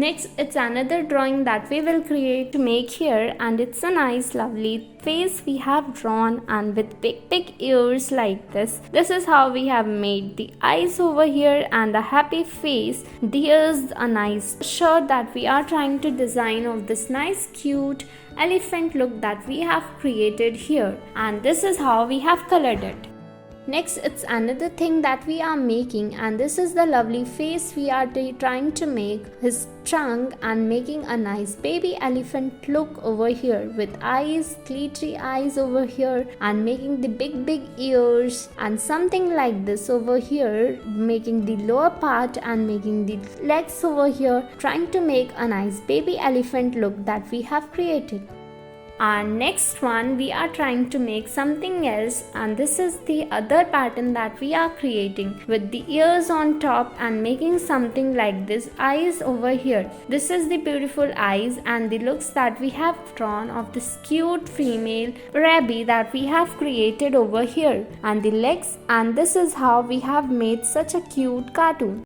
Next, it's another drawing that we will create to make here, and it's a nice lovely face we have drawn and with big ears like this. This is how we have made the eyes over here and the happy face. Here's a nice shirt that we are trying to design of this nice cute elephant look that we have created here, and this is how we have colored it. Next, it's another thing that we are making, and this is the lovely face we are trying to make his trunk and making a nice baby elephant look over here with eyes, glittery eyes over here, and making the big ears and something like this over here, making the lower part and making the legs over here, trying to make a nice baby elephant look that we have created. And next one, we are trying to make something else, and this is the other pattern that we are creating with the ears on top and making something like this eyes over here. This is the beautiful eyes and the looks that we have drawn of this cute female rabbit that we have created over here, and the legs, and this is how we have made such a cute cartoon.